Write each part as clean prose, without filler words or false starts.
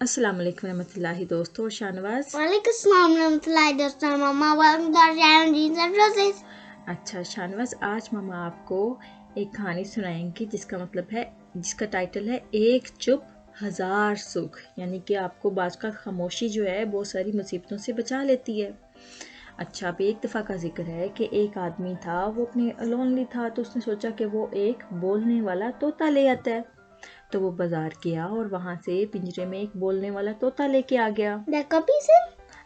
अस्सलाम वालेकुम रहमतुल्लाहि दोस्तों। शाहनवाज। वालेकुम अस्सलाम रहमतुल्लाहि दोस्तों। मम्मा welcome to our channel jeans and roses. अच्छा शाहनवाज, आज मामा आपको एक कहानी सुनाएंगी जिसका टाइटल है एक चुप हजार सुख। यानी कि आपको बाज का खामोशी जो है बहुत सारी मुसीबतों से बचा लेती है। अच्छा, अब एक दफ़ा का जिक्र है कि एक आदमी था, वो अपने लोनली था, तो उसने सोचा कि वो एक बोलने वाला तोता ले आता है। तो वो बाजार गया और वहाँ से पिंजरे में एक बोलने वाला तोता लेके आ गया।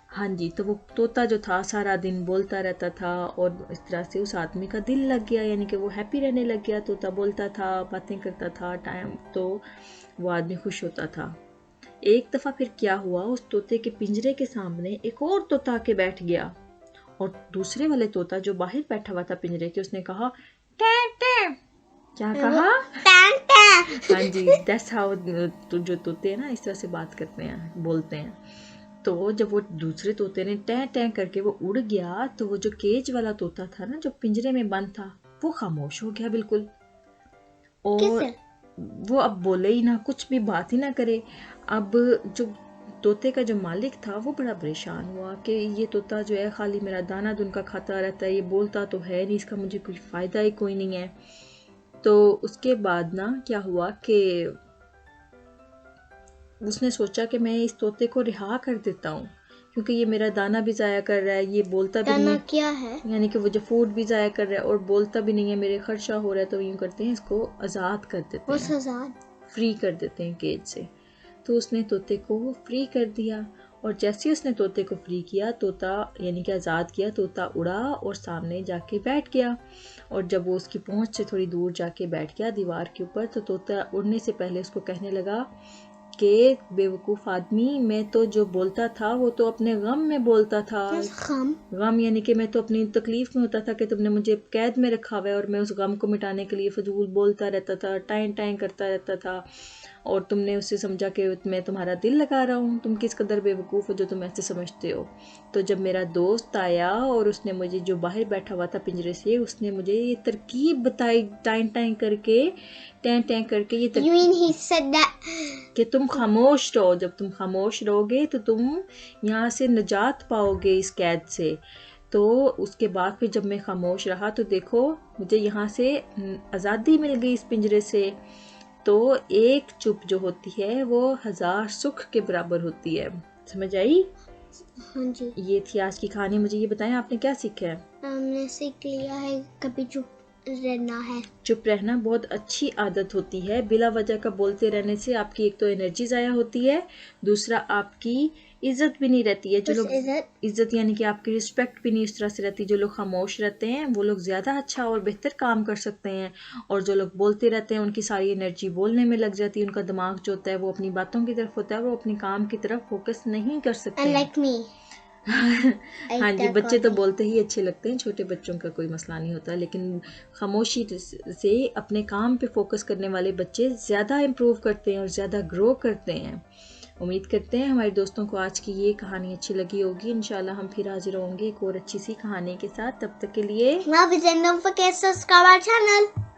हाँ जी, तो वो तोता जो था सारा दिन बोलता रहता था और इस तरह से उस आदमी का दिल लग गया, यानी कि वो हैप्पी रहने लग गया। तोता बोलता था, बातें करता था, टाइम तो वो आदमी खुश होता था। एक दफ़ा फिर क्या हुआ, उस तोते के पिंजरे के सामने एक और तोता आके बैठ गया और दूसरे वाले तोता जो बाहर बैठा हुआ था पिंजरे के, उसने कहा टैं टैं। क्या कहा? हाँ जी, दैट्स हाउ जो तोते हैं ना इस तरह से बात करते हैं, बोलते हैं। तो जब वो दूसरे तोते ने टैं टैं करके वो उड़ गया, तो वो जो केज वाला तोता था ना, जो पिंजरे में बंद था, वो खामोश हो गया बिल्कुल। और वो अब बोले ही ना, कुछ भी बात ही ना करे। अब जो तोते का जो मालिक था वो बड़ा परेशान हुआ कि ये तोता जो है खाली मेरा दाना दुनका खाता रहता है, ये बोलता तो है नहीं, इसका मुझे कुछ फ़ायदा ही कोई नहीं है। तो उसके बाद ना क्या हुआ कि उसने सोचा कि मैं इस तोते को रिहा कर देता हूँ, क्योंकि ये मेरा दाना भी ज़ाया कर रहा है, ये बोलता भी नहीं है। क्या है? यानी कि वो जो फूड भी ज़ाया कर रहा है और बोलता भी नहीं है, मेरे खर्चा हो रहा है। तो यूँ करते हैं, इसको आज़ाद कर देते हैं, फ्री कर देते हैं केज से। तो उसने तोते को फ्री कर दिया और जैसे ही उसने तोते को फ्री किया, तोता यानी कि आज़ाद किया, तोता उड़ा और सामने जाके बैठ गया। और जब वो उसकी पहुंच से थोड़ी दूर जाके बैठ गया दीवार के ऊपर, तो तोता उड़ने से पहले उसको कहने लगा कि बेवकूफ़ आदमी, मैं तो जो बोलता था वो तो अपने गम में बोलता था। गम यानी कि मैं तो अपनी तकलीफ़ में होता था कि तुमने मुझे कैद में रखा हुआ है और मैं उस गम को मिटाने के लिए फजूल बोलता रहता था, टाइम टाइम करता रहता था, और तुमने उससे समझा कि मैं तुम्हारा दिल लगा रहा हूँ। तुम किस कदर बेवकूफ़ हो जो तुम ऐसे समझते हो। तो जब मेरा दोस्त आया और उसने मुझे, जो बाहर बैठा हुआ था पिंजरे से, उसने मुझे ये तरकीब बताई, टाइम टाइम करके, टैं टैं करके, ये कि तुम खामोश रहो। जब तुम खामोश रहोगे तो तुम यहाँ से निजात पाओगे इस कैद से। तो उसके बाद फिर जब मैं खामोश रहा तो देखो मुझे यहाँ से आज़ादी मिल गई इस पिंजरे से। तो एक चुप जो होती है वो हजार सुख के बराबर होती है। समझ आई? हाँ जी। ये थी आज की कहानी। मुझे ये बताएं, आपने क्या सीखा है? हमने सीख लिया है कभी चुप रहना है। चुप रहना बहुत अच्छी आदत होती है। बिला वजह का बोलते रहने से आपकी एक तो एनर्जी ज़ाया होती है, दूसरा आपकी इज्जत भी नहीं रहती है। जो लोग इज्जत यानी कि आपकी रिस्पेक्ट भी नहीं उस तरह से रहती। जो लोग खामोश रहते हैं वो लोग ज़्यादा अच्छा और बेहतर काम कर सकते हैं, और जो लोग बोलते रहते हैं उनकी सारी एनर्जी बोलने में लग जाती है। उनका दिमाग जो होता है वो अपनी बातों की तरफ होता है, वो अपने काम की तरफ फोकस नहीं कर सकते हैं। हाँ जी, बच्चे तो बोलते ही अच्छे लगते हैं, छोटे बच्चों का कोई मसला नहीं होता, लेकिन खामोशी से अपने काम पे फोकस करने वाले बच्चे ज़्यादा इम्प्रूव करते हैं और ज़्यादा ग्रो करते हैं। उम्मीद करते हैं हमारे दोस्तों को आज की ये कहानी अच्छी लगी होगी। इंशाल्लाह हम फिर हाजिर होंगे एक और अच्छी सी कहानी के साथ। तब तक के लिए Don't forget to subscribe our channel.